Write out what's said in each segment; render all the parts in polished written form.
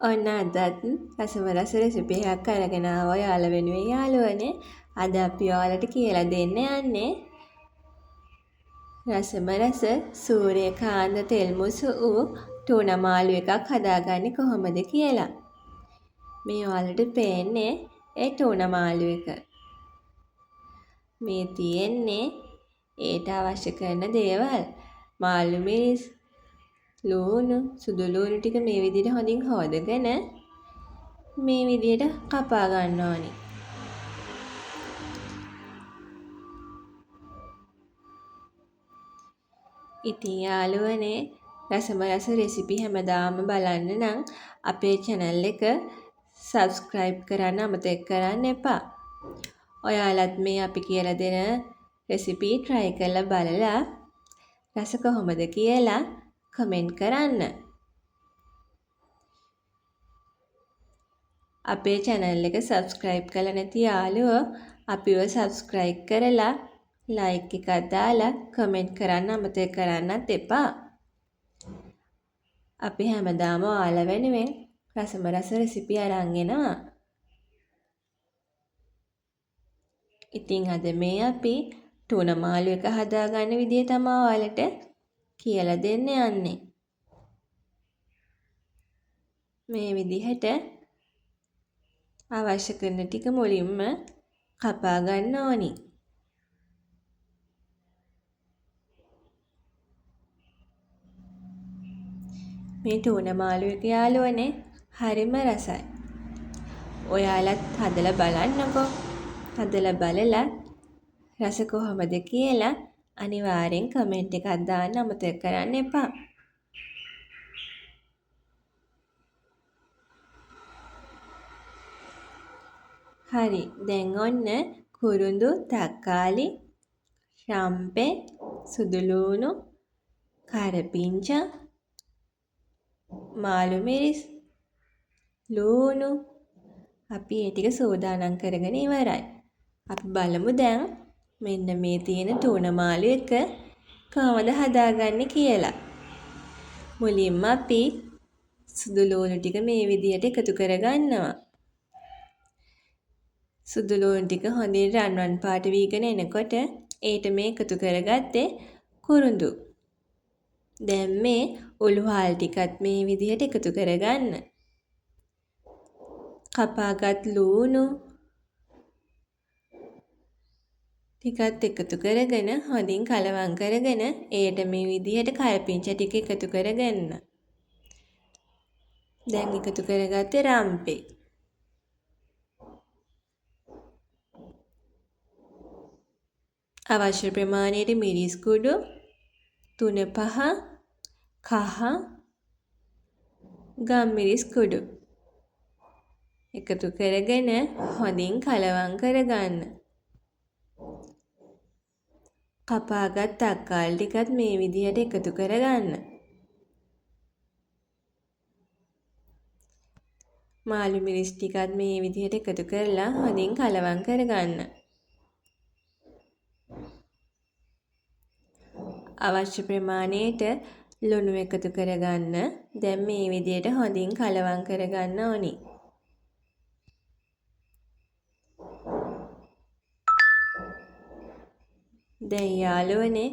ඔන්න අදත් රසමරස රෙසිපි එකක් අරගෙන ආවා ඔයාලා වෙනුවෙන් යාළුවනේ. අද අපි ඔයාලට කියලා දෙන්න යන්නේ රසමරස සූර්යකාන්ත තෙල් මුසු වූ ටූනා මාළු එකක් හදාගන්නේ කොහොමද කියලා. මේ ඔයාලට පේන්නේ ඒ ටූනා මාළු එක. මේ තියෙන්නේ ඒට අවශ්‍ය කරන දේවල්. මාළු මිරිස්, ලූණු, සුදු ලූණු ටික මේ විදිහට හොඳින් හොදගෙන මේ විදිහට කපා ගන්න ඕනි. ඉතින් යාළුවනේ රසමරස රෙසිපි හැමදාම බලන්න නම් අපේ channel එක subscribe කරන්න අමතක කරන්න එපා. ඔයාලත් මේ අපි කියලා දෙන රෙසිපි try කරලා බලලා රස කොහොමද කියලා කමෙන්ට් කරන්න. අපේ channel එක subscribe කරලා නැති යාළුවෝ අපිව subscribe කරලා like එකක් දාලා comment කරන්න අමතක කරන්නත් එපා. අපි හැමදාම ඔයාලා වෙනුවෙන් රසමරස රෙසිපි අරන් එනවා. ඉතින් අද මේ අපි ටූනා මාළු එක හදාගන්න විදිය තමයි ඔයාලට කියලා දෙන්න යන්නේ. මේ විදිහට අවශ්‍ය කරන ටික මුලින්ම කපා ගන්න ඕනි. මේ ටූනා මාළු එක යාළුවනේ හරිම රසයි. ඔයාලත් හදලා බලන්නකෝ. හදලා බලලා රස කොහොමද කියලා අනිවාර්යෙන් කමෙන්ට් එකක් දාන්න අමතක කරන්න එපා. හරි, දැන් ඔන්න කුරුඳු, තක්කාලි, රම්පේ, සුදු ලූණු, කරපිංචා, මාළු මිරිස්, ලූණු අපි ඒ ටික සූදානම් කරගෙන ඉවරයි. අපි බලමු දැන් මෙන්න මේ තියෙන ටූනා මාළු එක කොහොමද හදාගන්නේ කියලා. මුලින්ම අපි සුදු ලූණු ටික මේ විදිහට එකතු කරගන්නවා. සුදු ලූණු ටික හොඳින් රන්වන් පාට වීගෙන එනකොට ඒට මේ එකතු කරගත්තේ කුරුඳු. දැන් මේ උළුහාල් ටිකත් මේ විදිහට එකතු කරගන්න. කපාගත් ලූණු ටිකත් එකතු කරගෙන හොඳින් කලවම් කරගෙන ඒට මේ විදිහට කරපිංචා ටික එකතු කරගන්න. දැන් එකතු කරගත්තේ රම්පේ. අවශ්‍ය ප්‍රමාණයට මිරිස් කුඩු 3-5 කහ ගම්මිරිස් කුඩු එකතු කරගෙන හොඳින් කලවම් කරගන්න. කපාගත් තක්කාලි ටිකත් මේ විදිහට එකතු කරගන්න. මාළු මිරිස් ටිකත් මේ විදිහට එකතු කරලා හොඳින් කලවම් කරගන්න. අවශ්‍ය ප්‍රමාණයට ලුණු එකතු කරගන්න. දැන් මේ විදිහට හොඳින් කලවම් කරගන්න ඕනි. දැන් යාළුවනේ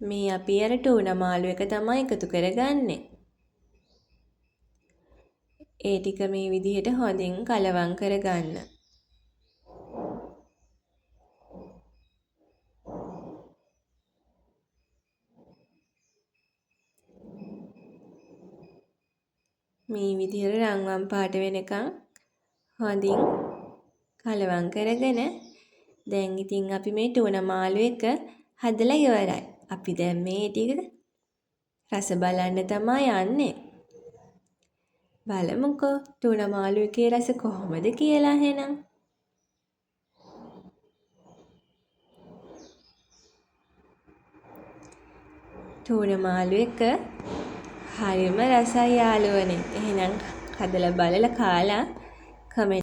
මේ අපි අර ටූනා මාළු එක තමයි එකතු කරගන්නේ. ඒ ටික මේ විදිහට හොඳින් කලවම් කරගන්න. මේ විදිහට රන්වන් පාට වෙනකන් හොඳින් කලවම් කරගෙන දැන් ඉතින් අපි මේ ටූනා මාළු එක හදලා ඉවරයි. අපි දැන් මේ ටික රස බලන්න තමයි යන්නේ. බලමුකෝ ටූනා මාළු එකේ රස කොහොමද කියලා එහෙනම්. ටූනා මාළු එක හරිම රසයි යාළුවනේ. එහෙනම් හදලා බලලා කාලා කමෙන්ට්